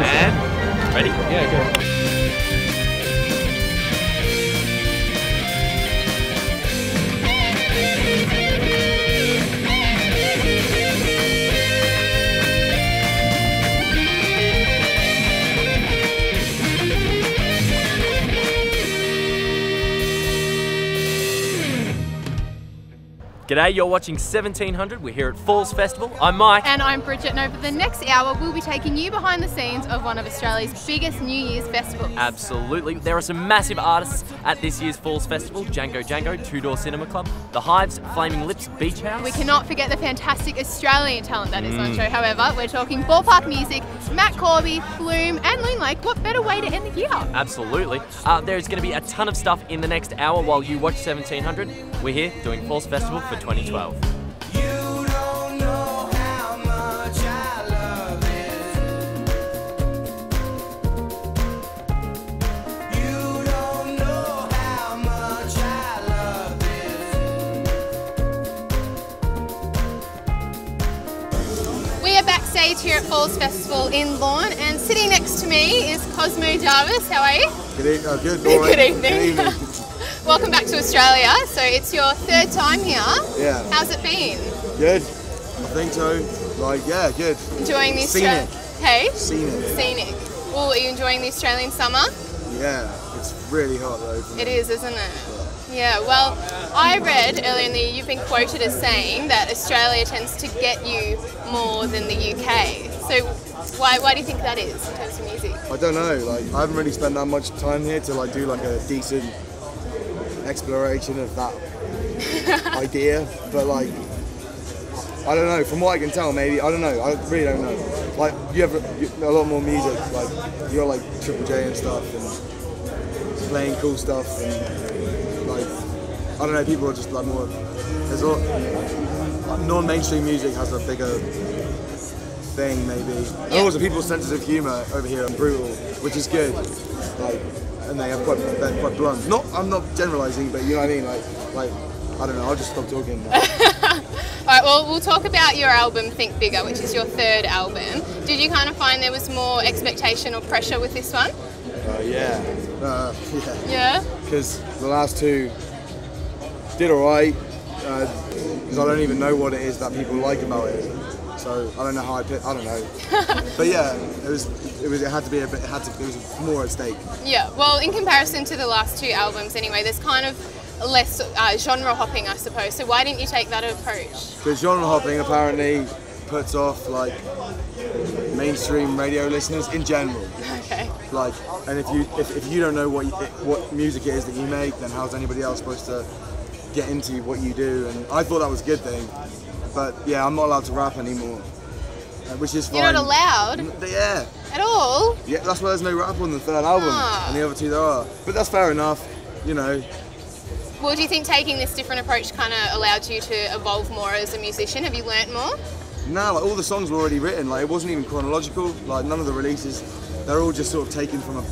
And ready? Yeah, go. G'day, you're watching 1700. We're here at Falls Festival. I'm Mike. And I'm Bridget, and over the next hour we'll be taking you behind the scenes of one of Australia's biggest New Year's festivals. Absolutely. There are some massive artists at this year's Falls Festival. Django, Two Door Cinema Club, the Hives, Flaming Lips, Beach House. We cannot forget the fantastic Australian talent that is on show, however. We're talking ballpark music, Matt Corby, Flume and Loon Lake. What better way to end the year? Absolutely. There's going to be a ton of stuff in the next hour while you watch 1700. We're here doing Falls Festival for 2012. We are backstage here at Falls Festival in Lorne, and sitting next to me is Cosmo Jarvis. How are you? Good evening. Good evening. Welcome back to Australia. So it's your third time here. Yeah. How's it been? Good. I think so. Like, yeah, good. Enjoying the Scenic. Hey? Scenic. Well, are you enjoying the Australian summer? Yeah, it's really hot though. It is, isn't it? Yeah, well, I read earlier in the year you've been quoted as saying that Australia tends to get you more than the UK. So why do you think that is in terms of music? I don't know, like I haven't really spent that much time here to like do like a decent exploration of that idea, but like I don't know, from what I can tell maybe, I don't know, I really don't know. Like you have a lot more music, like you're like Triple J and stuff and playing cool stuff and like, I don't know, people are just like more, there's a lot, non-mainstream music has a bigger thing maybe. And also people's senses of humour over here are brutal, which is good. Like, and they're quite blunt. I'm not generalising, but you know what I mean? Like I don't know, I'll just stop talking. Alright, well we'll talk about your album Think Bigger, which is your third album. Did you kind of find there was more expectation or pressure with this one? Yeah. Yeah? Because the last two did alright, because I don't even know what it is that people like about it. So I don't know how I don't know. But yeah, it was more at stake. Yeah, well in comparison to the last two albums anyway, there's kind of less genre hopping I suppose. So why didn't you take that approach? Because genre hopping apparently puts off like mainstream radio listeners in general. Okay. Like, and if you don't know what music it is that you make, then how's anybody else supposed to get into what you do? And I thought that was a good thing, but yeah, I'm not allowed to rap anymore, which is fine. You're not allowed? Yeah. At all? Yeah, that's why there's no rap on the third album, and the other two there are. But that's fair enough, you know. Well, do you think taking this different approach kind of allowed you to evolve more as a musician? Have you learnt more? No, like all the songs were already written. Like it wasn't even chronological. Like none of the releases, they're all just sort of taken from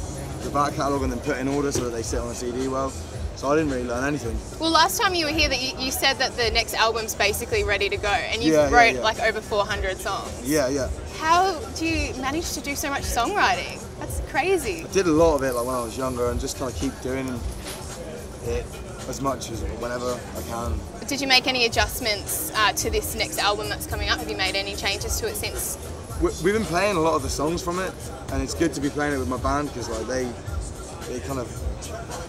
the back catalogue and then put in order so that they sit on a CD well. So I didn't really learn anything. Well, last time you were here, that you said that the next album's basically ready to go, and you wrote like over 400 songs. Yeah. How do you manage to do so much songwriting? That's crazy. I did a lot of it like when I was younger, and just kind of keep doing it as much as whenever I can. Did you make any adjustments to this next album that's coming up? Have you made any changes to it since? We've been playing a lot of the songs from it, and it's good to be playing it with my band because like they kind of,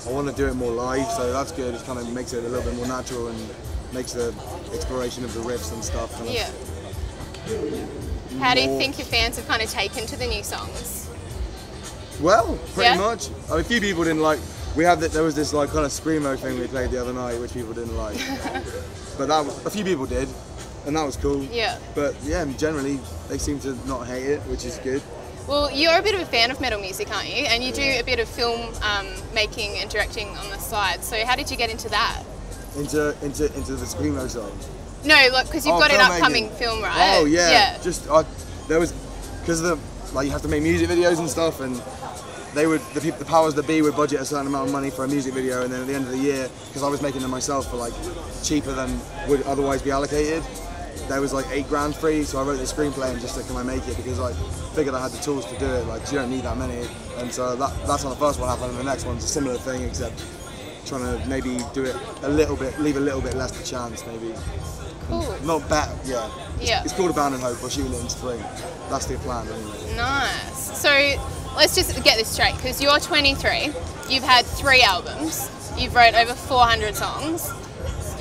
I want to do it more live, so that's good. It kind of makes it a little bit more natural and makes the exploration of the riffs and stuff kind of. How do you think your fans have kind of taken to the new songs? Well, pretty much. I mean, a few people didn't like. There was this like kind of screamo thing we played the other night, which people didn't like. But a few people did, and that was cool. Yeah. But yeah, generally they seem to not hate it, which is good. Well, you're a bit of a fan of metal music, aren't you? And you do a bit of film making and directing on the side. So how did you get into that? Into the screamo side? No, look, because you've got an upcoming film, right? Oh yeah. Just there was because you have to make music videos and stuff, and the powers that be would budget a certain amount of money for a music video, and then at the end of the year, because I was making them myself for like cheaper than would otherwise be allocated, there was like 8 grand free, so I wrote the screenplay and just said, can I make it? Because I figured I had the tools to do it. Like, you don't need that many. And so that's how the first one happened, and the next one's a similar thing, except trying to maybe do it a little bit, leave a little bit less to chance, maybe. Cool. Not bad, yeah. Yeah. It's called Abound and Hope. We're shooting it in spring. That's the plan, anyway. Nice. So let's just get this straight, because you're 23, you've had 3 albums, you've wrote over 400 songs,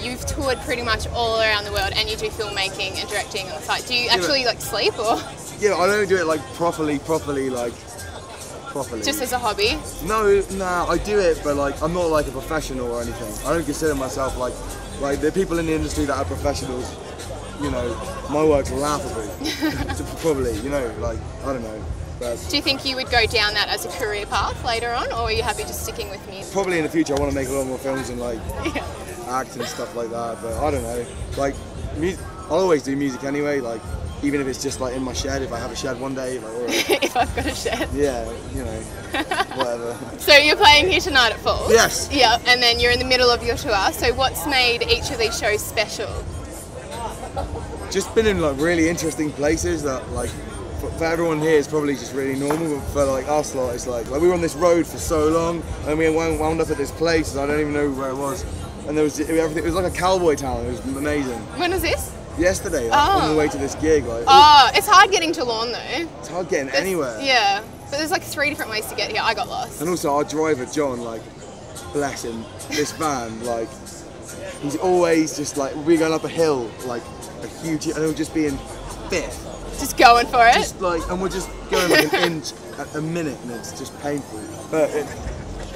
you've toured pretty much all around the world, and you do filmmaking and directing on the side. Do you actually like sleep, or? Yeah, I don't do it like properly. Just as a hobby? No, I do it, but like I'm not like a professional or anything. I don't consider myself like the people in the industry that are professionals. You know, my work's laughable. Probably, you know, like I don't know. But do you think you would go down that as a career path later on, or are you happy just sticking with music? Probably in the future I want to make a lot more films and like act and stuff like that. But I don't know. Like, I'll always do music anyway. Like. Even if it's just like in my shed, if I have a shed one day. Like, if I've got a shed. Yeah, you know, whatever. So you're playing here tonight at Falls? Yes. Yeah, and then you're in the middle of your tour. So what's made each of these shows special? Just been in like really interesting places that like, for everyone here it's probably just really normal, but for like us lot, it's like we were on this road for so long and we wound up at this place and I don't even know where it was. And there was everything, it was like a cowboy town, it was amazing. When was this? Yesterday, on the way to this gig. Like, it's hard getting to Lorne though. It's hard getting anywhere. Yeah, but there's like 3 different ways to get here. I got lost. And also our driver, John, like, bless him, this van, like, he's always just like, we're going up a hill, like, a huge, and he'll just be in 5th. Just going for it? Just like, and we're just going like an inch a minute, and it's just painful.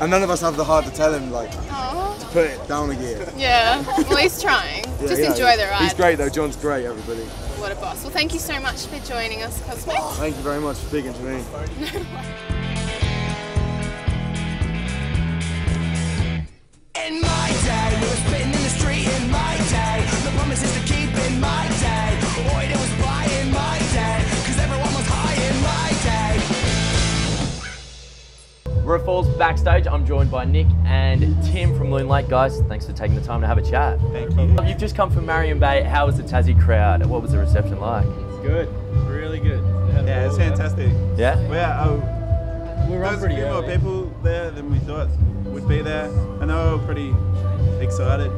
And none of us have the heart to tell him, like, to put it down a gear. Yeah, well he's trying. Just enjoy the ride. He's great though, John's great, everybody. What a boss. Well, thank you so much for joining us, Cosmo. Thank you very much for speaking to me. In my day, we were spitting in the street in my day. The promises to keep in my day. Boy, it was by in my day, cause everyone was high in my day. We're at Falls backstage. I'm joined by Nick and Tim from Loon Lake. Guys, thanks for taking the time to have a chat. Thank you. You've just come from Marion Bay. How was the Tassie crowd? What was the reception like? It's good, really good. Yeah, it's fantastic. Yeah? We're on There's a pretty few more early. people there than we thought would be there, and they were all pretty excited.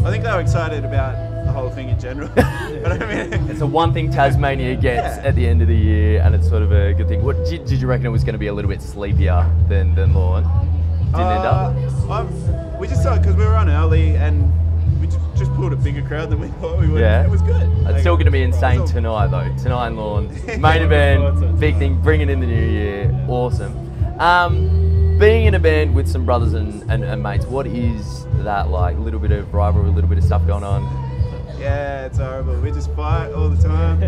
I think they were excited about the whole thing in general. But I mean, It's the one thing Tasmania gets Yeah. at the end of the year, and it's sort of a good thing. What did you reckon it was going to be a little bit sleepier than Lorne? Didn't end up? we just thought because we were on early and we just pulled a bigger crowd than we thought we would. Yeah. It was good. It's still going to be it was insane all- tonight, though. Tonight in Lorne, main event, big thing, bringing in the new year, awesome. Being in a band with some brothers and mates, what is that like? A little bit of rivalry, a little bit of stuff going on. Yeah, it's horrible. We just fight all the time.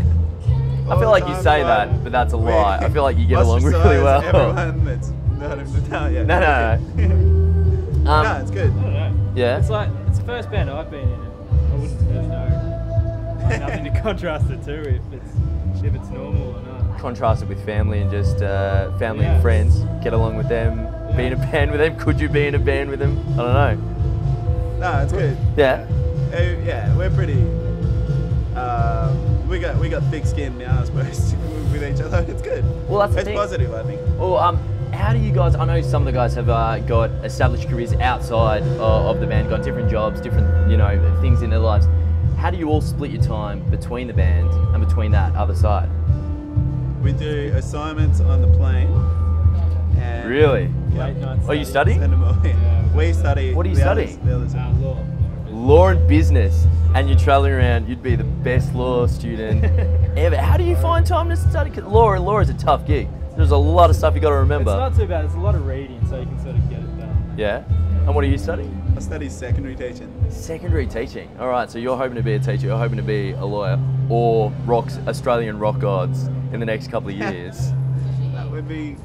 I feel like you say that, but that's a lie. I feel like you get along really Ostracize well. Everyone that's not in the town. Yeah. No. No, it's good. I don't know. Yeah? It's like, it's the first band I've been in, and I wouldn't really know nothing to contrast it to if it's normal or not. Contrast it with family and just family and friends. Get along with them. Be in a band with them. Could you be in a band with them? I don't know. No, it's good. Yeah. Yeah, we're pretty. We got thick skin now, I suppose, with each other. It's good. Well, that's the it's thing. positive, I think. Well, how do you guys? I know some of the guys have got established careers outside of the band, got different jobs, different things in their lives. How do you all split your time between the band and between that other side? We do assignments on the plane. And Really? Yeah. Late night Are you studies. studying? Send them all in. We study. What do you the study? others- the others. Law. Law and business, and you're traveling around. You'd be the best law student ever. How do you find time to study? 'Cause law is a tough gig. There's a lot of stuff you got to remember. It's not too bad. It's a lot of reading, so you can sort of get it done. Yeah. And what are you studying? I study secondary teaching. Secondary teaching. All right. So you're hoping to be a teacher. You're hoping to be a lawyer or Australian rock gods in the next couple of years. That would be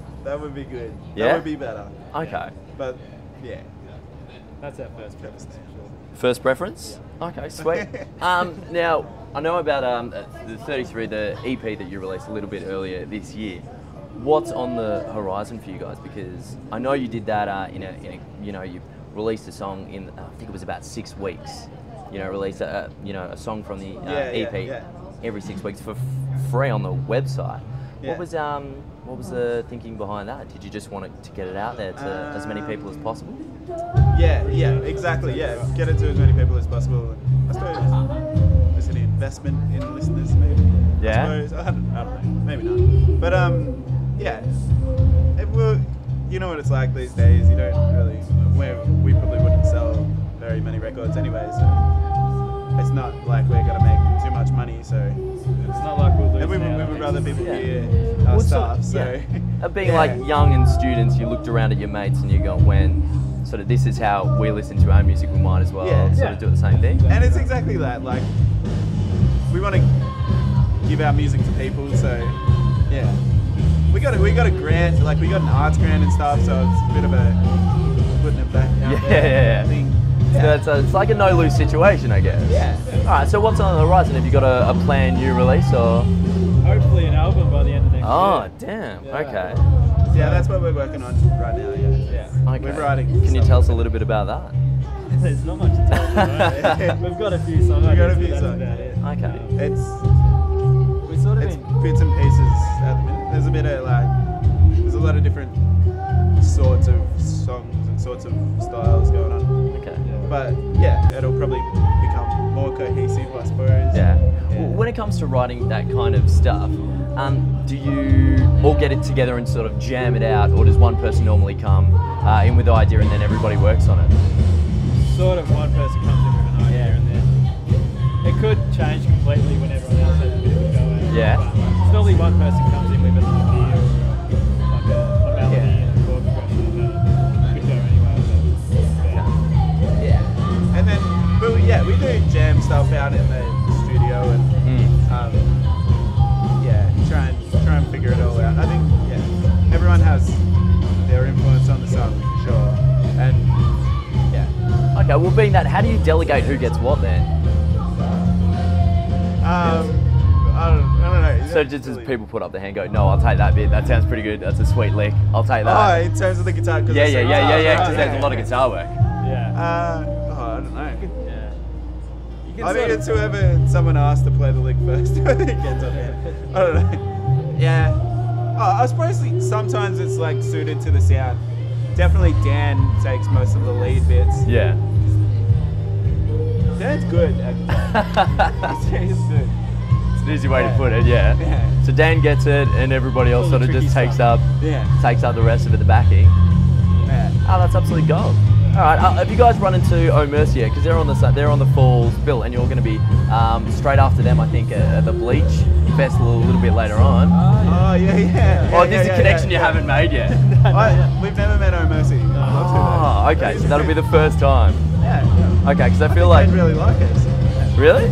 good. Yeah? That would be better. Okay. But yeah. That's our first preference. First preference? Okay, sweet. Now, I know about the 33, the EP that you released a little bit earlier this year. What's on the horizon for you guys? Because I know you did that you released a song in, I think it was about 6 weeks. release a song from the Yeah, EP yeah. every 6 weeks for free on the website. Yeah. What was the thinking behind that? Did you just want to get it out there to as many people as possible? Yeah, exactly. Yeah, get it to as many people as possible. I suppose it's an investment in listeners, maybe. Yeah. I suppose I don't know, maybe not. But yeah, it will. You know what it's like these days. You don't really. We probably wouldn't sell very many records anyway, so it's not like we're gonna make too much money. So It's not like we'll lose. and we now, would rather people Yeah. hear our stuff. So Being yeah. like young and students, you looked around at your mates and you go, when sort of this is how we listen to our music, we might as well sort of do the same thing. And it's exactly that. Like, we want to give our music to people, so yeah. We got a grant, like we got an arts grant and stuff, so it's a bit of a putting it back out there thing. So it's like a no-lose situation, I guess. Yeah. All right. So what's on the horizon? Have you got a planned new release or? Hopefully an album by the end of next year. Oh, damn. Yeah. Okay. Yeah, that's what we're working on right now. Yeah. Okay. We're writing. Can you stuff. tell us a little bit about that? There's not much to tell you, right? We've got a few songs. We've got a but few that's songs. about it. Okay. We sort of It's been. bits and pieces at the minute. There's a bit of there's a lot of different sorts of songs and sorts of styles going on. Okay. But yeah, it'll probably become more cohesive, I suppose. Yeah. Well, when it comes to writing that kind of stuff, do you all get it together and sort of jam it out, or does one person normally come in with the idea and then everybody works on it? Sort of one person comes in with an idea and then it could change completely when everyone else has a bit of a go at it. Yeah. But normally one person comes in with an idea or like a melody and a chord progression and it could go anywhere. But, Yeah. And then, we do jam stuff out in the studio and try and figure it all out. I think everyone has their influence on the song for sure. And Okay. Well, being that, how do you delegate who gets what then? I don't know. So just as people put up their hand, go, no, I'll take that bit. That sounds pretty good. That's a sweet lick. I'll take Oh, that. in terms of the guitar. 'Cause Yeah. it's like, Because there's a lot of guitar work. yeah. I don't know. Yeah. You can I think sort it's whoever someone asked to play the lick first. I think gets up there. I don't know. Yeah. I suppose sometimes it's like suited to the sound. Definitely Dan takes most of the lead bits. Yeah. Dan's good at guitar. He's good. It's an easy way to put it. Yeah. Yeah. So Dan gets it, and everybody else All sort the of just tricky takes stuff. up the rest of it, the backing. Yeah. Oh, that's absolutely gold. All right, have you guys run into Oh Mercy yet? Because they're on the Falls bill, and you're going to be straight after them, I think, at the Bleach Festival a little bit later on. Oh yeah. Oh, there's a connection you haven't made yet. We've never met Oh Mercy. I'd love to, Oh, okay, so that'll be the first time. though. Yeah. Okay, because I feel like They'd really like us. really.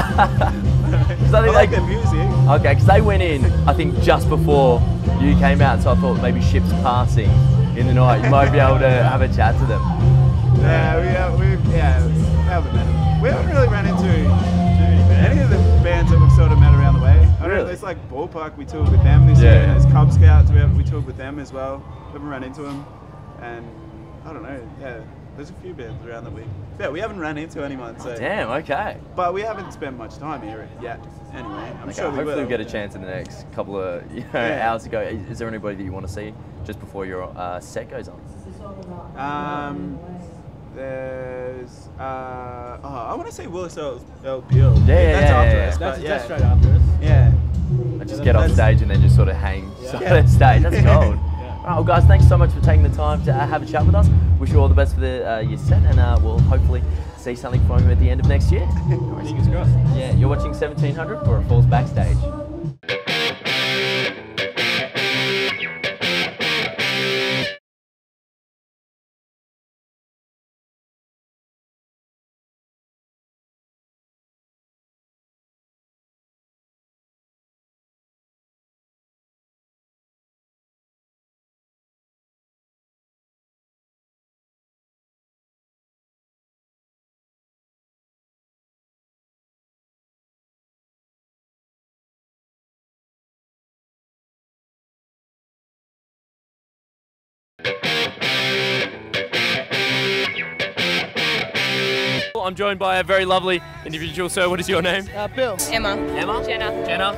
I think like their music. Okay, because they went in, I think, just before you came out, so I thought maybe ships passing in the night. You might be able to have a chat to them. Yeah, we haven't met them. We haven't really run into any of the bands that we've sort of met around the way. I don't know, Really? there's like Ballpark, we toured with them this year, and there's Cub Scouts, we toured with them as well. We haven't run into them, and I don't know, there's a few bands around that we haven't run into anyone, so. Damn. Okay. But we haven't spent much time here yet, anyway. I'm Okay, sure we hopefully will. we'll get a chance in the next couple of Yeah. hours to go. Is there anybody that you want to see just before your set goes on? There's I want to say Willis L. Peel. Yeah, that's after yeah. us. but That's straight after us. Yeah. I just get off stage and then just sort of hang Yeah. stage. That's gold. Yeah. All right, well, guys, thanks so much for taking the time to have a chat with us. Wish you all the best for your set, and we'll hopefully see something from you at the end of next year. Fingers crossed. Yeah, you're watching 1700 or it falls backstage. I'm joined by a very lovely individual. Sir, what is your name? Bill. Emma. Emma? Jenna? Taylor.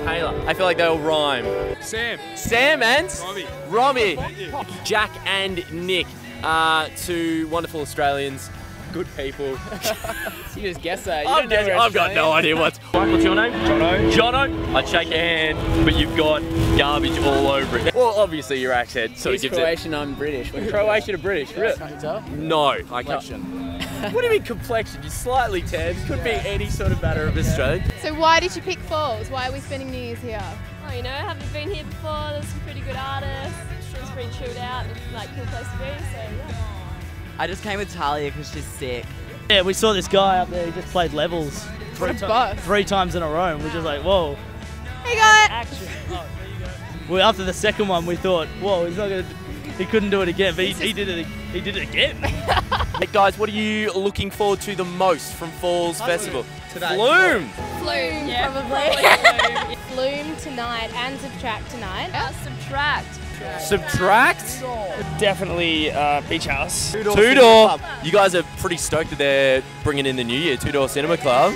Taylor. I feel like they all rhyme. Sam. Sam and? Robbie. Jack and Nick, two wonderful Australians. Good people. You just guess that. I've got no idea what's your name? Jono. I'd shake your hand, but you've got garbage all over it. Well, obviously your accent sort of He's gives Croatian, I'm British. We're Croatian or British, really? it. No, I can't. What do you mean complexion? You're slightly tan. Could be any sort of matter of Australian. So why did you pick Falls? Why are we spending New Year's here? Oh, you know, haven't been here before. There's some pretty good artists. It's pretty chilled out and like cool place to be. So yeah. I just came with Talia because she's sick. Yeah, we saw this guy up there. He just played levels three times in a row, and we're just like, whoa. Hey guys. Action. Oh, there you go. Well, after the second one, we thought, whoa, he's not gonna. He couldn't do it again, but he did it. He did it again. Hey guys, what are you looking forward to the most from Falls Festival? Today. Flume. Flume, Yeah, probably. Flume tonight and Subtract tonight. Subtract. Subtract. Definitely Beach House. Two Door. You guys are pretty stoked that they're bringing in the new year. 2 Door Cinema Club.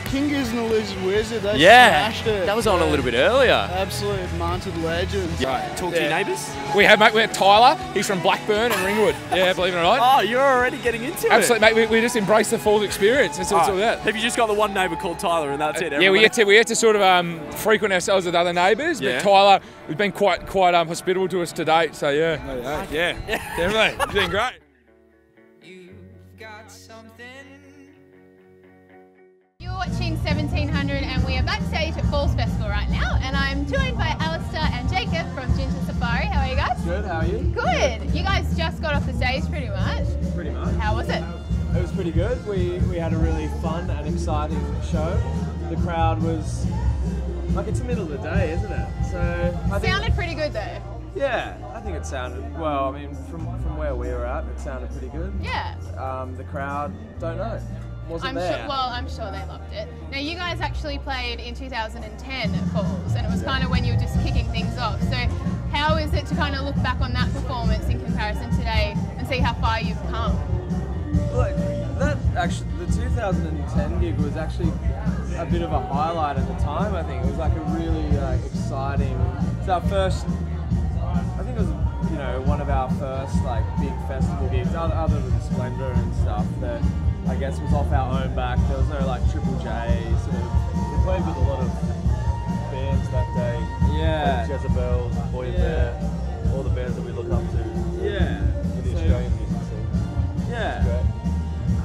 Kingers and the Lizard Wizard, they smashed it. That was on a little bit earlier. Absolute Mounted Legends. Right. Talk to your neighbours. We have, mate, we have Tyler. He's from Blackburn and Ringwood. Yeah, believe it or not. Oh, you're already getting into Absolutely, mate. We just embrace the Falls experience. That's what it's all about. Have you just got the one neighbour called Tyler and that's it? Yeah, we had to sort of frequent ourselves with other neighbours. Yeah. But Tyler, we've been quite hospitable to us to date. So yeah, yeah, definitely, it's been great. You're watching 1700 and we are backstage at Falls Festival right now, and I'm joined by Alistair and Jacob from Jinja Safari. How are you guys? Good, how are you? Good. You guys just got off the stage pretty much. Pretty much. How was it? It was pretty good. We had a really fun and exciting show. The crowd was, like, it's the middle of the day, isn't it? So I think, Sounded pretty good though. yeah, I think it sounded, well, I mean, from where we were at, it sounded pretty good. Yeah. The crowd, don't know. Wasn't there. I'm sure they loved it. Now you guys actually played in 2010 at Falls, and it was kind of when you were just kicking things off. So how is it to kind of look back on that performance in comparison today and see how far you've come? Look, that actually, the 2010 gig was actually a bit of a highlight at the time. I think it was like a really exciting. It's our first. I think it was, you know, one of our first like big festival gigs, other than Splendor and stuff. That I guess was off our own back. There was no like Triple J. Sort of. We played with a lot of bands that day. Yeah. Like Jezebel, Boy and Bear, all the bands that we look up to. Yeah. In the Australian music scene. Yeah.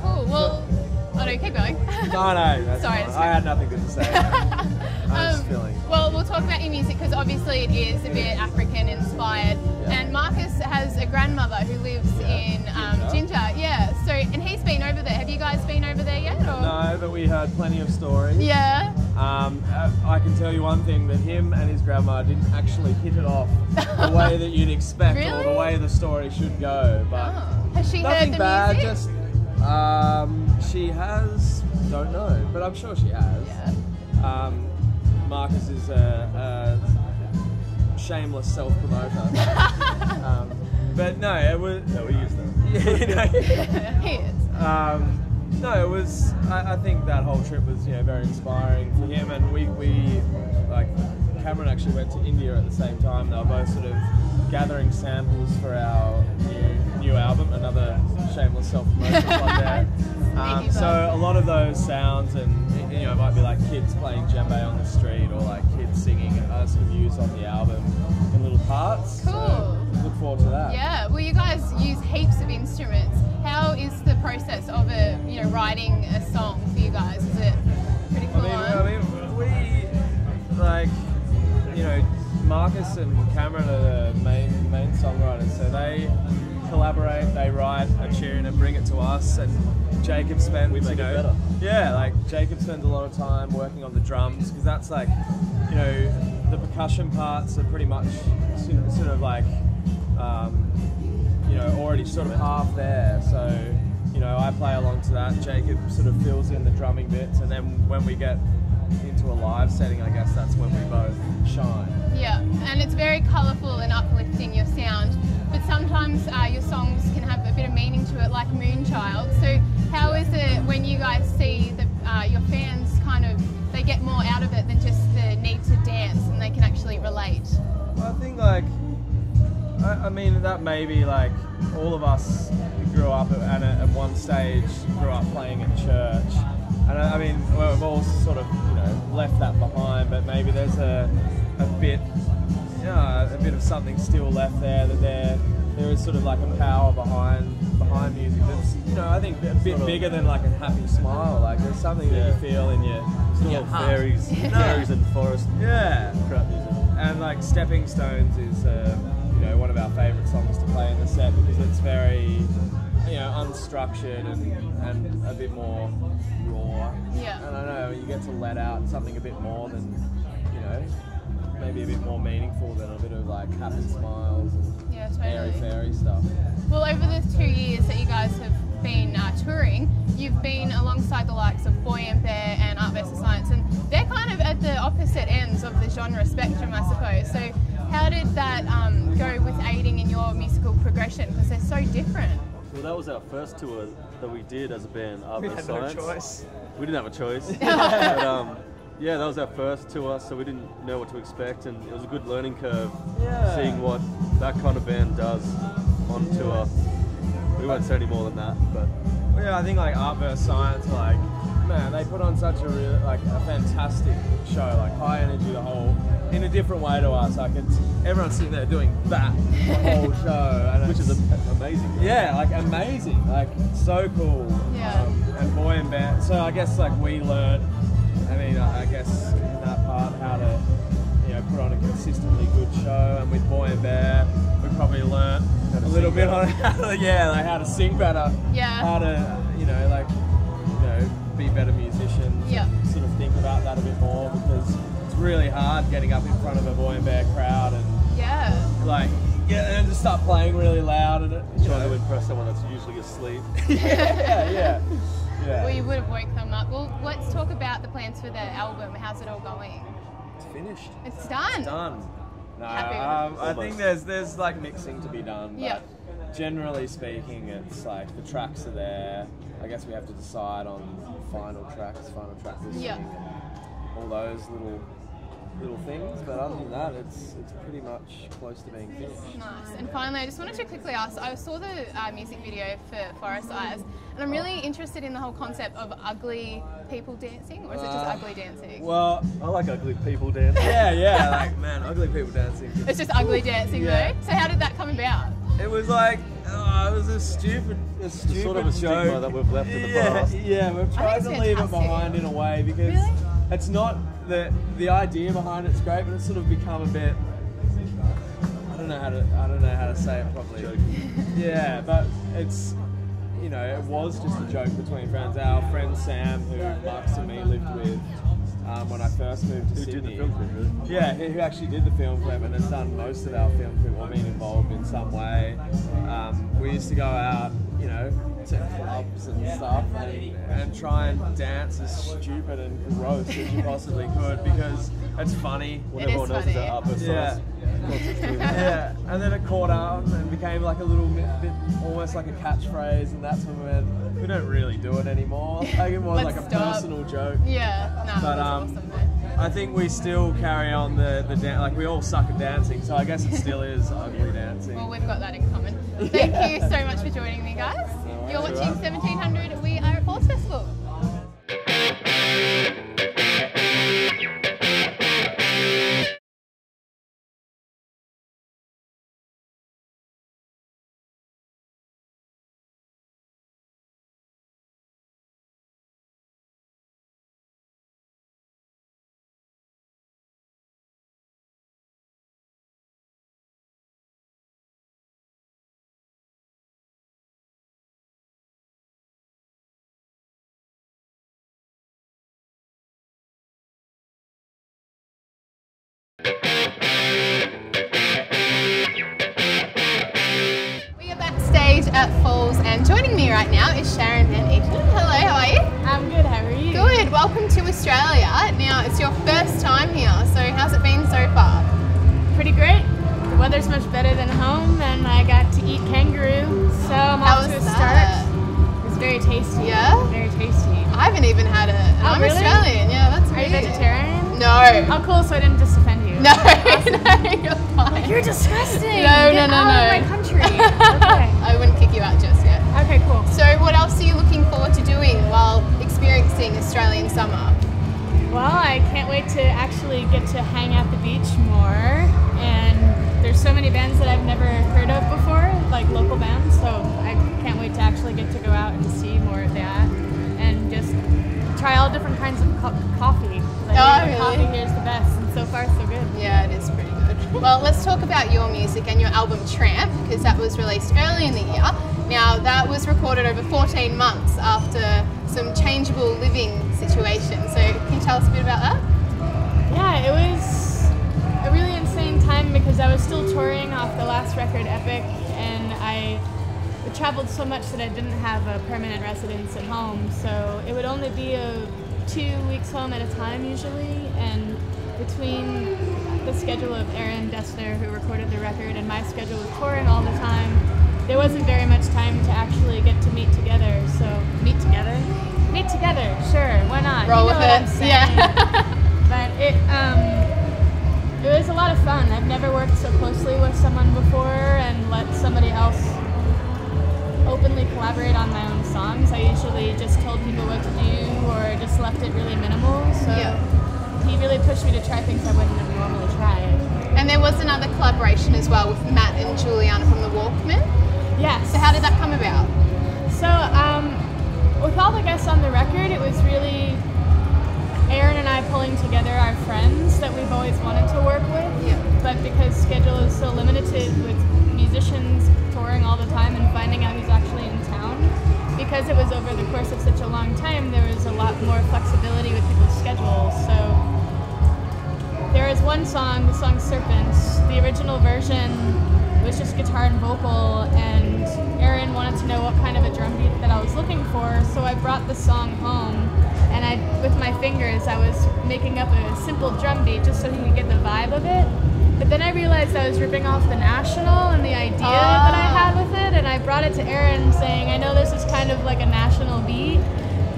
Cool. Well, oh no, keep going. No, that's Sorry, fine. I had nothing good to say. I was feeling. Well, we'll talk about your music because obviously it is a bit African inspired. Yeah. And Marcus has a grandmother who lives in Jinja. Yeah. So, and he's been over there. Have you guys been over there yet? Or? No, but we heard plenty of stories. Yeah. I can tell you one thing, that him and his grandma didn't actually hit it off the way that you'd expect, Really? or the way the story should go. But Has she nothing heard the bad. music? Just she has. Don't know, but I'm sure she has. Yeah. Marcus is a shameless self-promoter. But no, it was. No, we use them. He is. No, it was. I think that whole trip was, you know, very inspiring for him, and we like Cameron actually went to India at the same time. They were both sort of gathering samples for our new album. Another shameless self-promotion plug there. So a lot of those sounds, and you know, it might be like kids playing djembe on the street, or like kids singing, are sort of used on the album in little parts. Cool. So look forward to that. Yeah. Well, you guys use heaps of instruments. How is the process of writing a song for you guys? Is it pretty cool? I mean, we like, you know, Marcus and Cameron are the main songwriters, so they collaborate, they write a tune and bring it to us, and Jacob spends, we make it better. Yeah, like Jacob spends a lot of time working on the drums, because that's like, you know, the percussion parts are pretty much sort of like, you know, already sort of half there. So, you know, I play along to that. Jacob sort of fills in the drumming bits, and then when we get into a live setting, I guess that's when we both shine. Yeah, and it's very colourful and uplifting, your sound. But sometimes your songs can have a bit of meaning to it, like Moonchild. So how is it when you guys see your fans kind of, they get more out of it than just the need to dance and they can actually relate? Well, I think like, I mean that maybe like all of us grew up at one stage, grew up playing at church. And I mean, we've all sort of, you know, left that behind, but maybe there's a bit of something still left there, that there is sort of like a power behind music that's, you know, I think a bit bigger than like a happy smile. Like there's something that you feel in your heart. Fairies and forest. Yeah. Crap music. And like Stepping Stones is, you know, one of our favourite songs to play in the set because it's very, you know, unstructured and a bit more raw. Yeah. And I know you get to let out something a bit more than, you know, maybe a bit more meaningful than a bit of like happy smiles and airy-fairy stuff. Well, over the 2 years that you guys have been touring, you've been alongside the likes of Boy and Bear and Art vs Science, and they're kind of at the opposite ends of the genre spectrum, I suppose. So how did that go with aiding in your musical progression, because they're so different? Well, that was our first tour that we did as a band, Art vs Science. No choice. We didn't have a choice. But, yeah, that was our first tour, so we didn't know what to expect, and it was a good learning curve, seeing what that kind of band does on tour. We won't say any more than that, but... Well, yeah, I think like Art vs Science, like, man, they put on such a fantastic show, like high energy, the whole, in a different way to us. Like everyone's sitting there doing that the whole show, and which is amazing. Right? Yeah, like amazing, like so cool. Yeah. And Boy and Bear. So I guess like we learned. I mean, I guess in that part how to, you know, put on a consistently good show, and with Boy and Bear, we probably learnt a little bit on how to sing better. Yeah. How to, you know, be better musicians. Yeah. Sort of think about that a bit more, because it's really hard getting up in front of a Boy and Bear crowd and and just start playing really loud and trying to impress someone that's usually asleep. Yeah. Well, you would have woke them up. Well, let's talk about the plans for the album. How's it all going? It's finished. It's done. It's done. No, Happy with I think there's like mixing to be done. But generally speaking, it's like the tracks are there. I guess we have to decide on final track listing, and all those little things, but other than that, it's pretty much close to being finished. Nice. And finally, I just wanted to quickly ask, I saw the music video for Forest Eyes, and I'm really interested in the whole concept of ugly people dancing, or is it just ugly dancing? Well, I like ugly people dancing. Yeah, like, man, ugly people dancing. It's just ugly dancing though? So how did that come about? It was like, it was a stupid sort of a stigma joke that we've left in the past. Yeah, we've tried to leave it behind in a way, because it's not the idea behind it's great, but it's sort of become a bit. I don't know how to say it properly. Yeah, but it's, you know, it was just a joke between friends. Our friend Sam, who Marcus and me lived with when I first moved to Sydney. Who did the film clip, really? Yeah, who actually did the film clip and has done most of our film clip, or been involved in some way. We used to go out, you know, to clubs and stuff and try and dance as stupid and gross as you possibly could, because it's funny. When everyone else is at Art vs Science. Yeah, and then it caught up and became like a little bit almost like a catchphrase, and that's when we went, we don't really do it anymore. Like it was like a personal joke. Yeah, no, but that's awesome. I think we still carry on the dance, like we all suck at dancing, so I guess it still is ugly dancing. Well, we've got that in common. Thank you so much for joining me, guys. You're watching 1700. We are at Falls Festival. We are backstage at Falls, and joining me right now is Sharon Van Etten. Hello, how are you? I'm good, how are you? Good, welcome to Australia. Now, it's your first time here, so how's it been so far? Pretty great. weather's much better than home, and I got to eat kangaroo, so I'm off to a start. It's very tasty. Yeah? Very tasty. I haven't even had it. Oh, I'm really? Australian. Yeah, that's Are weird. you vegetarian? No. Oh, cool, so I didn't just offend you. No, Awesome. no, you're fine. You're disgusting. No, Get no, out no. of my country. Okay. I wouldn't kick you out just yet. Okay, cool. So what else are you looking forward to doing while experiencing Australian summer? Well, I can't wait to actually get to hang at the beach more, and there's so many bands that I've never heard of before, like local bands, so I can't wait to actually get to go out and see more of that, and just try all different kinds of coffee. Really? Coffee here is the best, and so far so good. Yeah, it is pretty good. Well, let's talk about your music and your album Tramp, because that was released early in the year. Now, that was recorded over 14 months after some changeable living situation. So can you tell us a bit about that? Yeah, it was a really insane time because I was still touring off the last record, Epic, and I traveled so much that I didn't have a permanent residence at home, so it would only be 2 weeks home at a time usually, and between the schedule of Aaron Dessner, who recorded the record, and my schedule of touring all the time, there wasn't very much time to actually get to meet together, so meet together, sure, why not? Roll you know with what it. I'm saying. Yeah. But it was a lot of fun. I've never worked so closely with someone before and let somebody else openly collaborate on my own songs. I usually just told people what to do or just left it really minimal, so he really pushed me to try things I wouldn't have normally tried. And there was another collaboration as well with Matt and Juliana from the Walkmen. Yes. So how did that come about? So with all the guests on the record, it was really Aaron and I pulling together our friends that we've always wanted to work with. Yeah. But because schedule is so limited with musicians touring all the time and finding out who's actually in town, because it was over the course of such a long time, there was a lot more flexibility with people's schedules. So there is one song, the song Serpents. The original version was just guitar and vocal, and Aaron wanted to know what kind of a drum beat that I was looking for, so I brought the song home, and with my fingers, I was making up a simple drum beat just so he could get the vibe of it. But then I realized I was ripping off the National and the idea that I had with it, and I brought it to Aaron saying, I know this is kind of like a National beat,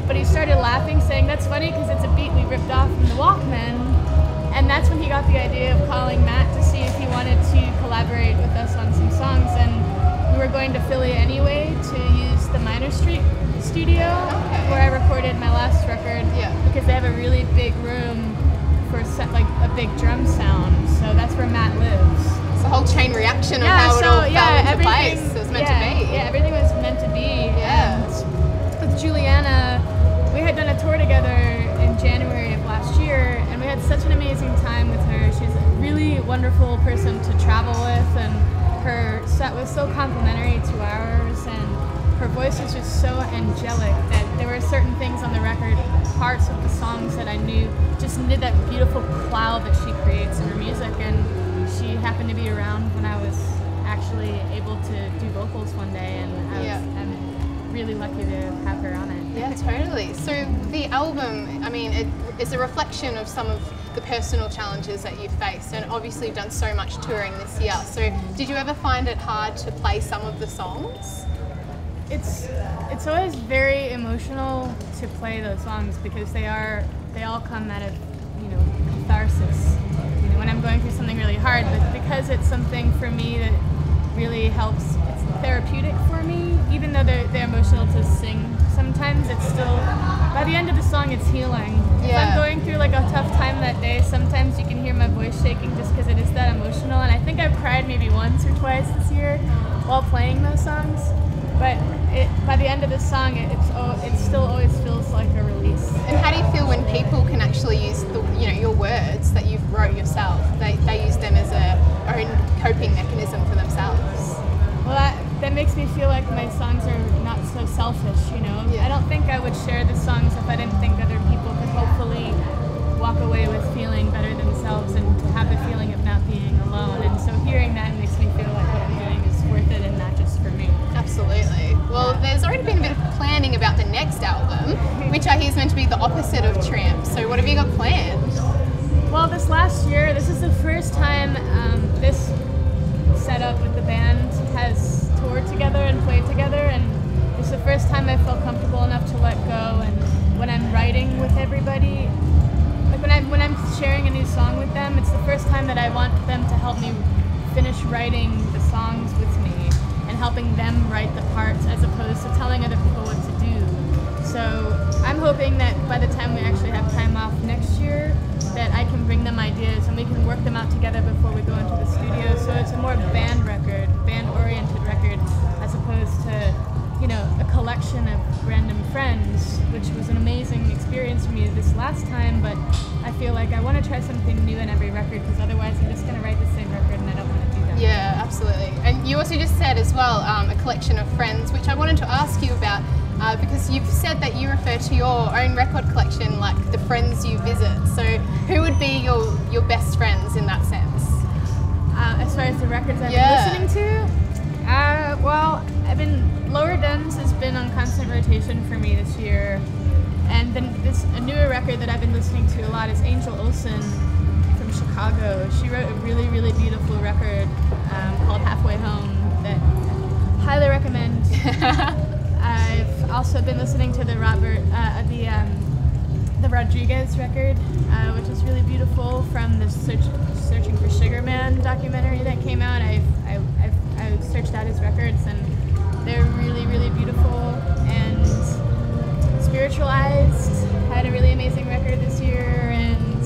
but he started laughing, saying, that's funny because it's a beat we ripped off from the Walkmen. And that's when he got the idea of calling Matt to see if he wanted to collaborate with us on some songs. And we were going to Philly anyway to use the Minor Street studio where I recorded my last record, because they have a really big room for like a big drum sound. So that's where Matt lives. It's a whole chain reaction of how it all fell into place. It was meant to be. Yeah, everything was meant to be. Yeah. And with Juliana, we had done a tour together in January of last year, and we had such an amazing time with her. She's a really wonderful person to travel with, and her set was so complimentary to ours, and her voice was just so angelic that there were certain things on the record, parts of the songs that I knew just needed that beautiful cloud that she creates in her music, and she happened to be around when I was actually able to do vocals one day, and I'm really lucky to have her on it. Yeah, totally. So the album, I mean, it is a reflection of some of the personal challenges that you've faced, and obviously you've done so much touring this year. So did you ever find it hard to play some of the songs? It's always very emotional to play those songs because they all come out of, catharsis. When I'm going through something really hard, but because it's something for me that really helps, it's therapeutic for me, even though they're emotional to sing. Sometimes it's still, by the end of the song, it's healing. If I'm going through like a tough time that day, sometimes you can hear my voice shaking just because it is that emotional. And I think I've cried maybe once or twice this year while playing those songs. But by the end of the song, it still always feels like a release. And how do you feel when people can actually use your words that you've wrote yourself? They use them as a own coping mechanism for themselves. Well, that makes me feel like my songs are not so selfish, I don't think I would share the songs if I didn't think other people could hopefully walk away with feeling better themselves and to have the feeling of not being alone. And so hearing that makes me feel like what I'm doing is worth it and not just for me. Absolutely. Well, there's already been a bit of planning about the next album, which I hear is meant to be the opposite of Tramp. So what have you got planned? Well, this last year, this is the first time this finish writing the songs with me and helping them write the parts as opposed to telling other people what to do. So I'm hoping that by the time we actually have time off next year, that I can bring them ideas and we can work them out together before we go into the studio. So it's a more band record, band-oriented record, as opposed to, you know, a collection of random friends, which was an amazing experience for me this last time, but I feel like I want to try something new in every record, because otherwise I'm just going to write the same record and I don't want to do that. Yeah, absolutely. And you also just said as well, a collection of friends, which I wanted to ask you about, because you've said that you refer to your own record collection like the friends you visit. So who would be your best friends in that sense? As far as the records I've been listening to? Well, Lower Dens has been on constant rotation for me this year. And then a newer record that I've been listening to a lot is Angel Olsen from Chicago. She wrote a really, really beautiful record called Halfway Home that I highly recommend. I've also been listening to the Rodriguez record, which is really beautiful, from the Searching for Sugar Man documentary that came out. I searched out his records and they're really, really beautiful and spiritualized. Had a really amazing record this year, and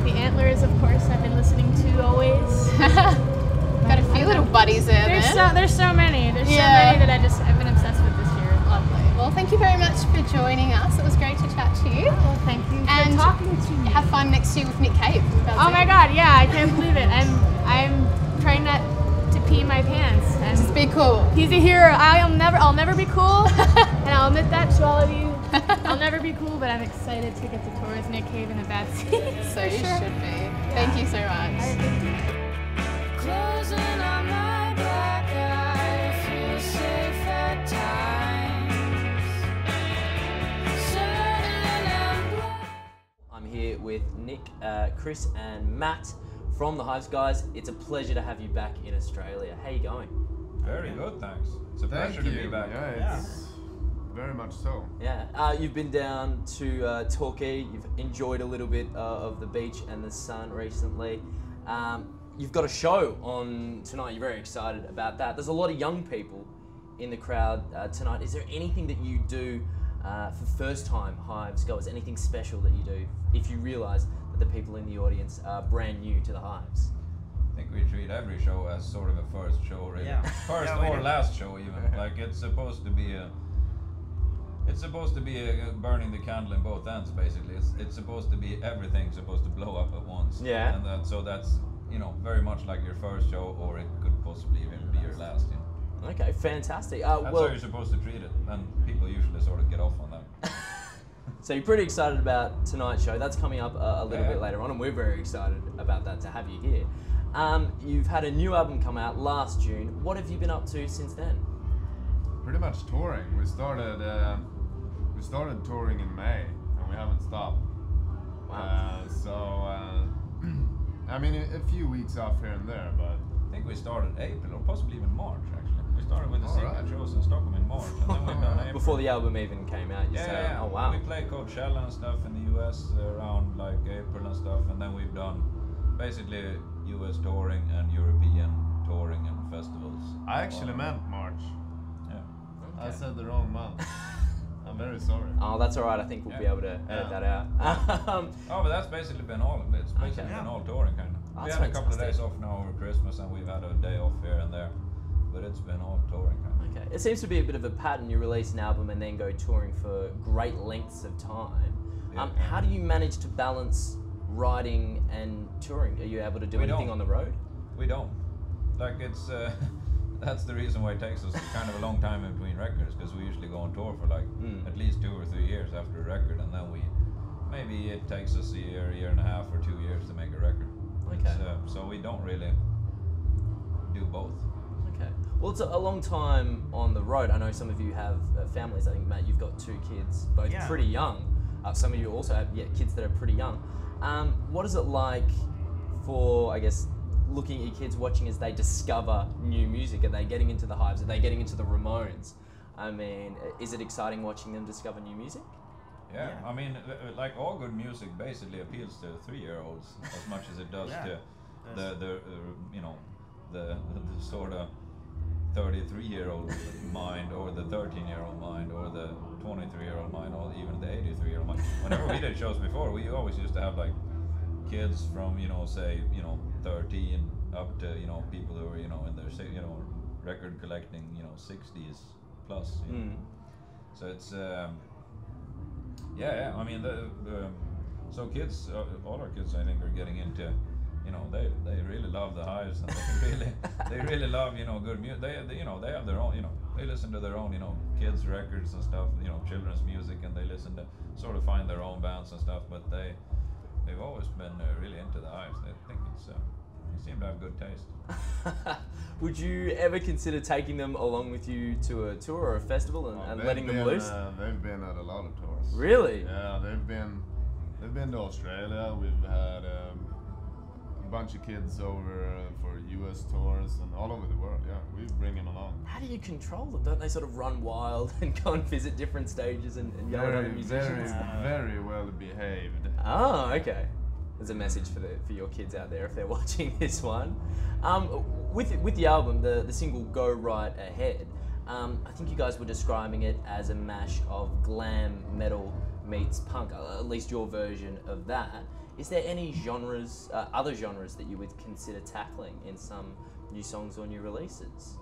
The Antlers, of course, I've been listening to always. Got a few little buddies there. There's so many. There's so many that I've been obsessed with this year. Lovely. Well, thank you very much for joining us. It was great to chat to you. Well, thank you for talking to me. Have fun next year with Nick Cave. Oh my God, yeah, I can't believe it. I'm trying not to pee my pants. And just be cool. He's a hero. I'll never be cool, and I'll admit that to all of you. I'll never be cool, but I'm excited to get to tour with Nick Cave in the bad seat. So you should be. Yeah. Thank you so much. Closing on my black eye, feel safe at times. I'm here with Nick, Chris and Matt from the Hives. Guys, it's a pleasure to have you back in Australia. How you going? Very good, thanks. It's a pleasure to be back. Yeah, it's very much so. Yeah, you've been down to Torquay. You've enjoyed a little bit of the beach and the sun recently. You've got a show on tonight. You're very excited about that. There's a lot of young people in the crowd tonight. Is there anything that you do for first-time Hives goers? Anything special that you do if you realise that the people in the audience are brand new to the Hives? I think we treat every show as sort of a first show, really. Yeah. First or last show, even. Like it's supposed to be a burning the candle in both ends, basically. It's supposed to be everything's supposed to blow up at once. Yeah. And that's very much like your first show, or it could possibly even be your last. Okay, fantastic. That's how you're supposed to treat it, and people usually sort of get off on that. So you're pretty excited about tonight's show. That's coming up a little bit later on, and we're very excited about that, to have you here. You've had a new album come out last June. What have you been up to since then? Pretty much touring. We started touring in May, and we haven't stopped. Wow. I mean, a few weeks off here and there, but I think we started April, or possibly even March, actually. We started with the secret shows in Stockholm in March, and then we've done April. Before the album even came out, you said. Yeah. Oh, wow. We played Coachella and stuff in the US around like April and stuff, and then we've done basically US touring and European touring and festivals. I actually meant March. Yeah. I said the wrong month. I'm very sorry. Oh, that's all right. I think we'll be able to edit that out. But that's basically been all of it. It's basically been all touring, kind of. We had a couple of days off now over Christmas, and we've had a day off here and there. But it's been all touring, kind of. Okay. It seems to be a bit of a pattern. You release an album and then go touring for great lengths of time. How do you manage to balance writing and touring? Are you able to do anything on the road? We don't. Like, it's... that's the reason why it takes us kind of a long time in between records, because we usually go on tour for like at least 2 or 3 years after a record, and then maybe it takes us a year and a half, or 2 years to make a record. Okay. So we don't really do both. Okay. Well, it's a long time on the road. I know some of you have families. I think, Matt, you've got 2 kids, both pretty young. Some of you also have kids that are pretty young. What is it like for, I guess, looking at your kids, watching as they discover new music? Are they getting into the Hives? Are they getting into the Ramones? I mean, is it exciting watching them discover new music? Yeah, I mean, like all good music basically appeals to 3-year-olds as much as it does to the you know, the sort of 33-year-old mind, or the 13-year-old mind, or the 23-year-old mind, or even the 83-year-old mind. Whenever we did shows before, we always used to have like kids from, you know, say, you know, 13 up to, you know, people who are, you know, in their, you know, record collecting, you know, 60s plus. You know? So it's yeah. I mean, so kids, all our kids, I think, are getting into, you know, they really love the Hives, and they really love, you know, good music. They you know, they have their own, you know, they listen to their own, you know, kids records and stuff, you know, children's music, and they listen to sort of find their own bands and stuff. But they've always been really into the Hives. They think it's they seem to have good taste. Would you ever consider taking them along with you to a tour or a festival and letting them loose? They've been at a lot of tours. Really? Yeah, they've been to Australia. We've had a bunch of kids over for US tours and all over the world. Yeah, we bring them along. How do you control them? Don't they sort of run wild and go and visit different stages and yell at other musicians? Very well behaved. Oh, okay. There's a message for your kids out there if they're watching this one. With the album, the single "Go Right Ahead," I think you guys were describing it as a mash of glam metal meets punk. At least your version of that. Is there any genres, other genres that you would consider tackling in some new songs or new releases?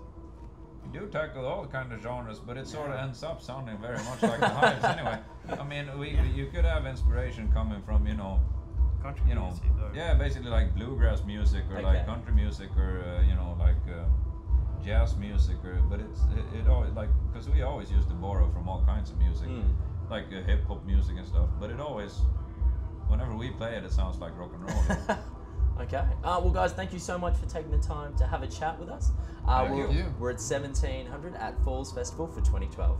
We do tackle all kind of genres, but it sort of ends up sounding very much like the Hives anyway. I mean, you could have inspiration coming from, you know, country music, yeah, basically like bluegrass music, or like country music, or you know, like jazz music, or but it always, like, because we always used to borrow from all kinds of music, like hip hop music and stuff. But it always, whenever we play it, it sounds like rock and roll. Okay. Well, guys, thank you so much for taking the time to have a chat with us. We're at 1700 at Falls Festival for 2012.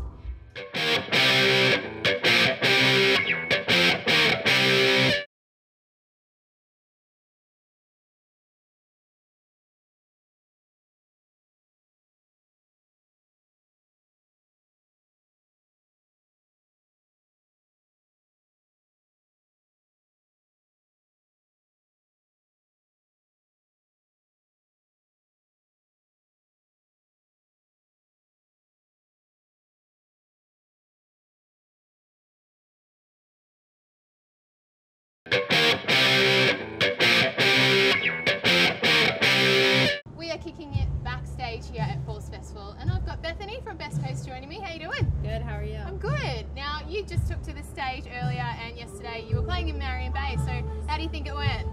We are kicking it backstage here at Falls Festival, and I've got Bethany from Best Coast joining me. How you doing? Good, how are you? I'm good. Now, you just took to the stage earlier, and yesterday you were playing in Marion Bay, so how do you think it went?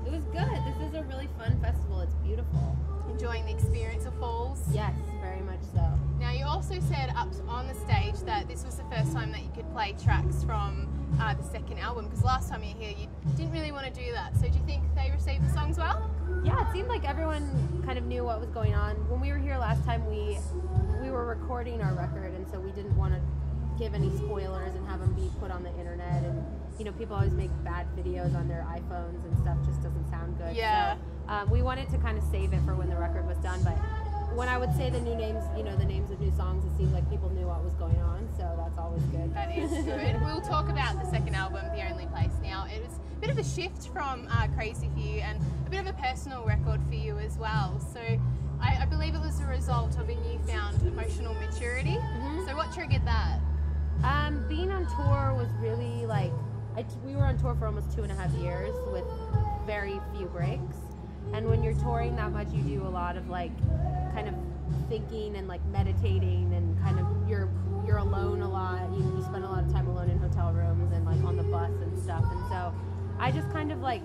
It was good. This is a really fun festival. It's beautiful. Enjoying the experience of Falls? Yes, very much so. Now, you also said up on the stage that this was the first time that you could play tracks from the second album, because last time you were here you didn't really want to do that. So do you think they received the songs well? Yeah, it seemed like everyone kind of knew what was going on. When we were here last time, we were recording our record, and so we didn't want to give any spoilers and have them be put on the internet. And you know, people always make bad videos on their iPhones and stuff. Just doesn't sound good. Yeah. So we wanted to kind of save it for when the record was done. But when I would say the new names, you know, the names of new songs, it seemed like people knew what was going on. So that's always good. That is good. We'll talk about the second album, The Only Place, now. It was a bit of a shift from Crazy for you, and a bit of a personal record for you as well. So I believe it was a result of a newfound emotional maturity. So what triggered that? Being on tour was really like, we were on tour for almost 2.5 years with very few breaks. And when you're touring that much, you do a lot of like kind of thinking and like meditating, and kind of you're alone a lot. You spend a lot of time alone in hotel rooms and like on the bus and stuff. And so I just kind of like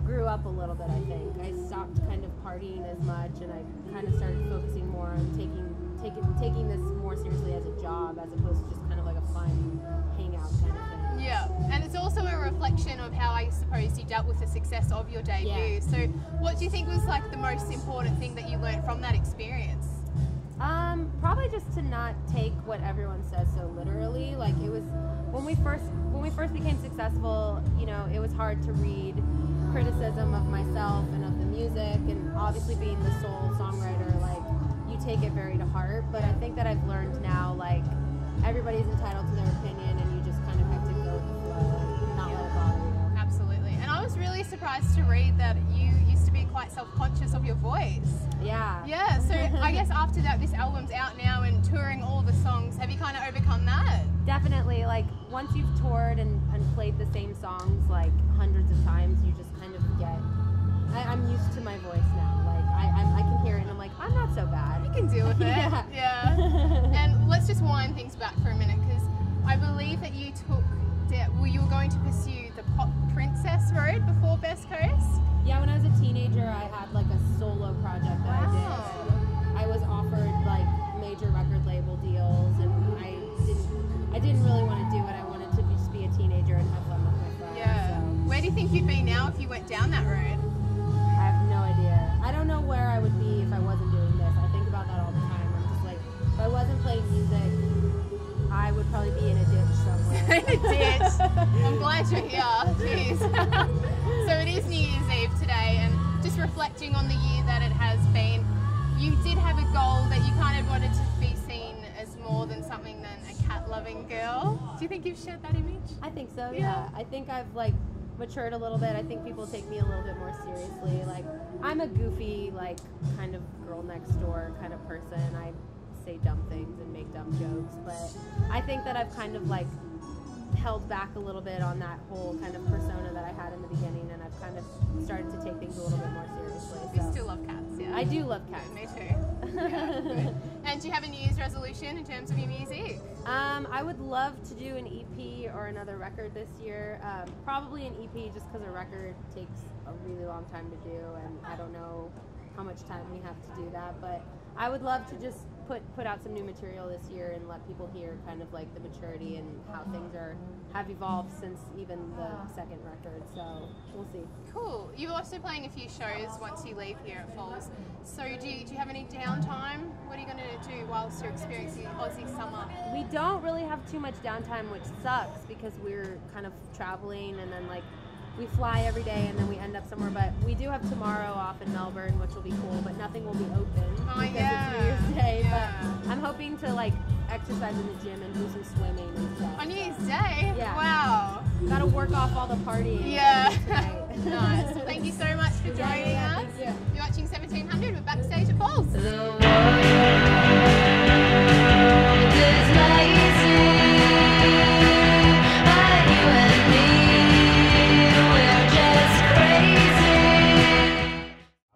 grew up a little bit, I think. I stopped kind of partying as much, and I kind of started focusing more on taking this more seriously as a job, as opposed to just kind of like a fun hangout kind of thing. Yeah, and it's also a reflection of how I suppose you dealt with the success of your debut. Yeah. So what do you think was like the most important thing that you learned from that experience? Probably just to not take what everyone says so literally. Like, it was when we first became successful, you know, it was hard to read criticism of myself and of the music, and obviously being the sole songwriter, like, you take it very to heart. But I think that I've learned now, like, everybody's entitled to their opinion, and you just kind of have to go with the flow and not let it bother you. Absolutely. And I was really surprised to read that you used to be quite self-conscious of your voice. Yeah. Yeah, so I guess after that, this album's out now and touring all the songs, have you kind of overcome that? Definitely. Like, once you've toured and played the same songs, like, hundreds of times, you just kind of get... I'm used to my voice now. Like, I can hear it and I'm like, I'm not so bad. You can deal with it. Yeah. Yeah. And let's just wind things back for a minute, because I believe that you took... Well, you were going to pursue the pop princess road before Best Coast? Yeah, when I was a teenager, I had like a solo project that I did. I was offered like major record label deals, and I didn't really want to do it. I wanted to just be a teenager and have fun with my friends. Yeah. So. Where do you think you'd be now if you went down that road? I have no idea. I don't know where I would be if I wasn't doing this. I think about that all the time. I'm just like, if I wasn't playing music, I would probably be in a ditch somewhere. In a ditch? I'm glad you're here. Jeez. So it is New Year's Eve today, and just reflecting on the year that it has been, you did have a goal that you kind of wanted to be seen as more than something than a cat-loving girl. Do you think you've shared that image? I think so, yeah. I think I've like matured a little bit. I think people take me a little bit more seriously. Like, I'm a goofy, like, kind of girl next door kind of person. I say dumb things and make dumb jokes, but I think that I've kind of like held back a little bit on that whole kind of persona that I had in the beginning, and I've kind of started to take things a little bit more seriously. You still love cats, yeah? I do love cats. Me too. Yeah, good. And do you have a New Year's resolution in terms of your music? I would love to do an EP or another record this year. Probably an EP, just because a record takes a really long time to do, and I don't know how much time we have to do that, but I would love to just put out some new material this year and let people hear kind of like the maturity and how things have evolved since even the second record, so we'll see. Cool. You're also playing a few shows once you leave here at Falls, so do you have any downtime? What are you going to do whilst you're experiencing Aussie summer? We don't really have too much downtime, which sucks because we're kind of traveling, and then like we fly every day and then we end up somewhere, but we do have tomorrow off in Melbourne, which will be cool, but nothing will be open because it's New Year's Day. Yeah. But I'm hoping to like exercise in the gym and do some swimming and stuff. On New Year's Day? Yeah. Wow. Gotta work off all the partying. Yeah. Nice. Well, thank you so much for joining us. Thank you. You're watching 1700. We're backstage at Falls.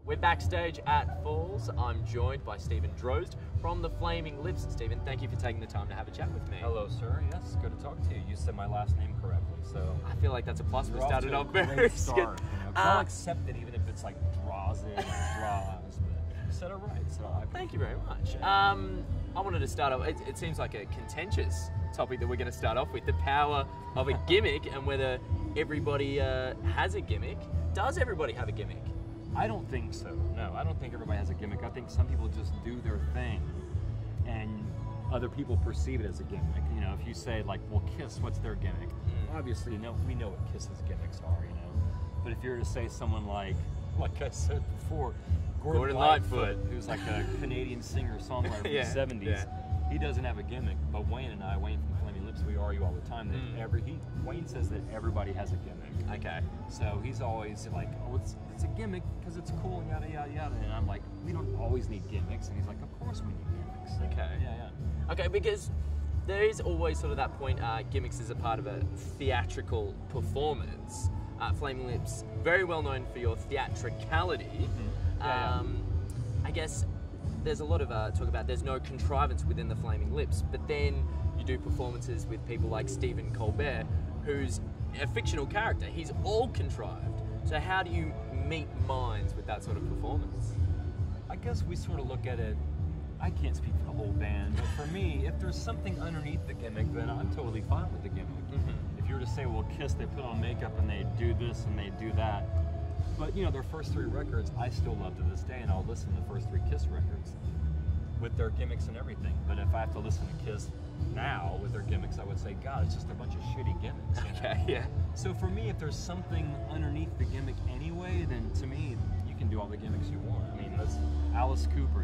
We're backstage at Falls. I'm joined by Stephen Drozd from the Flaming Lips. Stephen, thank you for taking the time to have a chat with me. Hello, sir. Yes, good to talk to you. You said my last name correctly, so I feel like that's a plus. We started off very great good. start. I'll accept it even if it's like Draws or Draws, but you said it right. So thank you very much. I wanted to start off. It seems like a contentious topic that we're going to start off with: the power of a gimmick and whether everybody has a gimmick. Does everybody have a gimmick? I don't think so. No, I don't think everybody has a gimmick. I think some people just do their thing, and other people perceive it as a gimmick. You know, if you say like, "Well, Kiss, what's their gimmick?" Obviously, we know what Kiss's gimmicks are. You know, but if you were to say someone like I said before, Gordon Lightfoot, who's like a Canadian singer-songwriter from the '70s, he doesn't have a gimmick. But Wayne and I, Wayne from the Flaming Lips, we argue all the time that Wayne says that everybody has a gimmick. Okay. So he's always like, "Oh, it's a gimmick because it's cool, yada yada yada," and I'm like, "We don't always need gimmicks," and he's like, "Of course we need gimmicks." So, Okay. Yeah. Okay, because there is always sort of that point, gimmicks is a part of a theatrical performance. Flaming Lips, very well known for your theatricality. I guess there's a lot of talk about there's no contrivance within the Flaming Lips, but then you do performances with people like Stephen Colbert, who's a fictional character. He's all contrived. So how do you meet minds with that sort of performance? I guess we sort of look at it, I can't speak for the whole band, but for me, if there's something underneath the gimmick, then I'm totally fine with the gimmick. If you were to say, well, Kiss, they put on makeup and they do this and they do that, but you know, their first 3 records, I still love to this day, and I'll listen to the first 3 Kiss records with their gimmicks and everything. But if I have to listen to Kiss now with their gimmicks, I would say, God, it's just a bunch of shitty gimmicks. Okay, yeah. So for me, if there's something underneath the gimmick anyway, then to me, you can do all the gimmicks you want. I mean, that's Alice Cooper,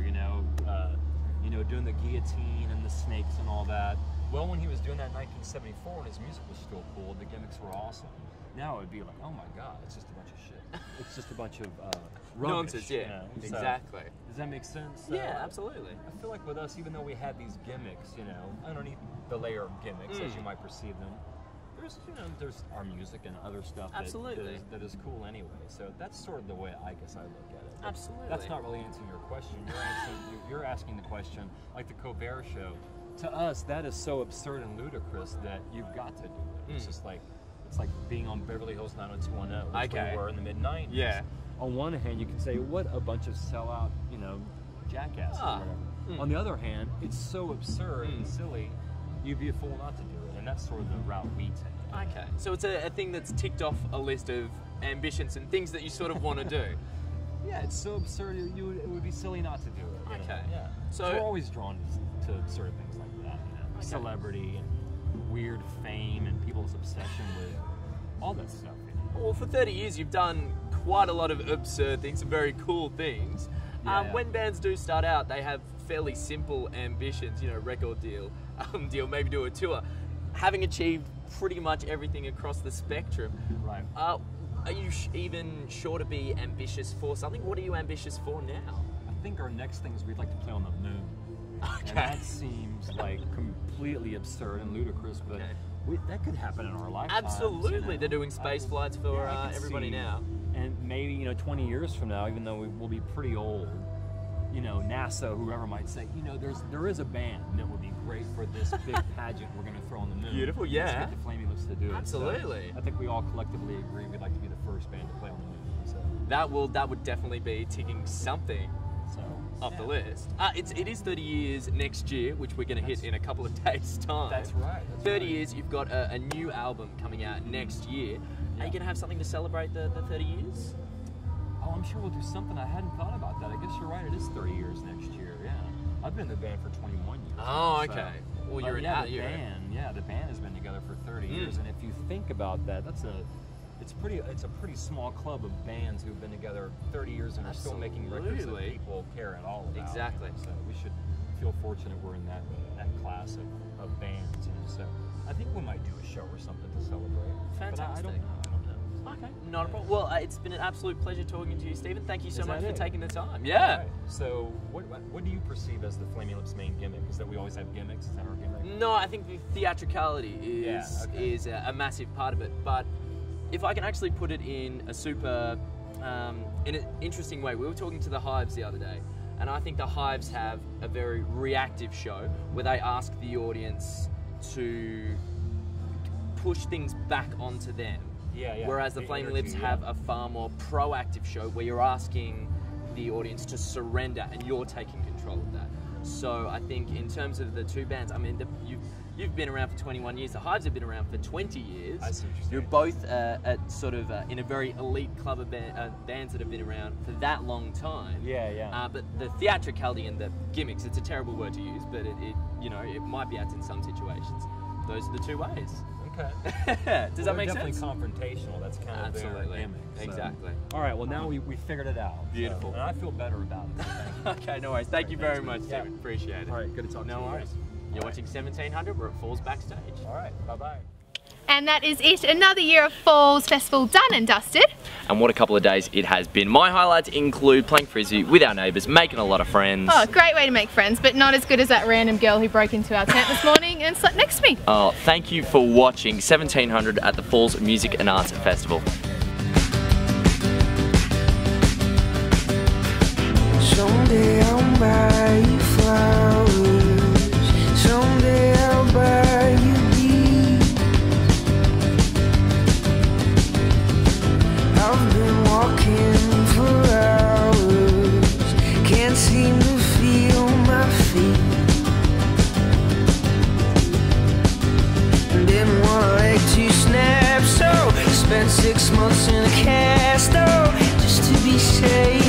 doing the guillotine and the snakes and all that. Well, when he was doing that in 1974 and his music was still cool, the gimmicks were awesome. Now it would be like, oh my God, it's just a bunch of shit. It's just a bunch of rubbish. Nonsense, yeah. You know? So, Exactly. does that make sense? Yeah, absolutely. I feel like with us, even though we have these gimmicks, you know, underneath the layer of gimmicks, as you might perceive them, there's, you know, there's our music and other stuff that is cool anyway. So that's sort of the way I guess I look at it. But Absolutely. that's not really answering your question. You're asking the question, like the Colbert Show. To us, that is so absurd and ludicrous that you've got to do it. It's just like, it's like being on Beverly Hills 90210, which we were in the mid-90s. Yeah. On one hand, you can say, what a bunch of sellout, you know, jackasses or whatever. On the other hand, it's so absurd and silly, you'd be a fool not to do it. And that's sort of the route we take. Okay. So it's a thing that's ticked off a list of ambitions and things that you sort of want to do. Yeah, it's so absurd, it would be silly not to do it. Okay. Yeah. So we're always drawn to sort of things like that, you know, celebrity and weird fame and people's obsession with all that stuff. You know? Well, for 30 years, you've done quite a lot of absurd things, some very cool things. When bands do start out, they have fairly simple ambitions, you know, record deal, maybe do a tour. Having achieved pretty much everything across the spectrum, right? Are you even sure to be ambitious for something? What are you ambitious for now? I think our next thing is we'd like to play on the moon. Okay. And that seems like completely absurd and ludicrous, but that could happen in our lifetime. Absolutely, you know? they're doing space flights for everybody now. And maybe, you know, 20 years from now, even though we'll be pretty old, you know, NASA, whoever might say, you know, there is a band that would be great for this big pageant we're going to throw on the moon. Beautiful, yeah. Let's get the Flaming Lips to do it. Absolutely. So I think we all collectively agree we'd like to be the first band to play on the moon. So that would definitely be ticking something off the list. It is 30 years next year, which we're going to hit in a couple of days' time. That's right. 30 years, you've got a new album coming out next year. Are you going to have something to celebrate the 30 years? Oh, I'm sure we'll do something. I hadn't thought about that. I guess you're right. It is 30 years next year. Yeah, I've been in the band for 21 years. Oh, okay. So, Well, you're in that year. The band has been together for 30 years, and if you think about that, it's a pretty small club of bands who've been together 30 years and are still making records that people care at all about. Exactly. So we should feel fortunate we're in that class of bands. You know? So I think we might do a show or something to celebrate. Fantastic. But I don't know. Okay, not a problem. Well, it's been an absolute pleasure talking to you, Stephen. Thank you so much for taking the time. Yeah. Right. So, what do you perceive as the Flaming Lips' main gimmick? Is that we always have gimmicks? Is that our gimmick? No, I think the theatricality is a massive part of it. But if I can actually put it in a super, in an interesting way, we were talking to the Hives the other day, and I think the Hives have a very reactive show where they ask the audience to push things back onto them. Yeah. Whereas the Flaming Lips have a far more proactive show where you're asking the audience to surrender and you're taking control of that. So I think in terms of the two bands, I mean, you've been around for 21 years. The Hives have been around for 20 years. I see what you're saying. You're both in a very elite club of bands that have been around for that long time. Yeah. But the theatricality and the gimmicks, it's a terrible word to use, but it might be apt in some situations. Those are the two ways. Okay. Does that make definitely sense? confrontational. That's kind of their gimmick. So. Exactly. All right. Well, now we figured it out. Beautiful. So, and I feel better about it. So thank you. Okay, no worries. Thank you very much, Stephen. Appreciate it. All right. Good to talk to you. No worries. You're watching 1700. We're at Falls Backstage. All right. Bye-bye. And that is it. Another year of Falls Festival done and dusted. And what a couple of days it has been. My highlights include playing frisbee with our neighbours, making a lot of friends. Oh, great way to make friends, but not as good as that random girl who broke into our tent this morning and slept next to me. Oh, thank you for watching 1700 at the Falls Music and Arts Festival. Someday I'll buy you flowers. Someday I'll buy you bees. I've been walking for hours, can't seem to feel my feet. And didn't want a leg to snap, so spent 6 months in a cast, just to be safe.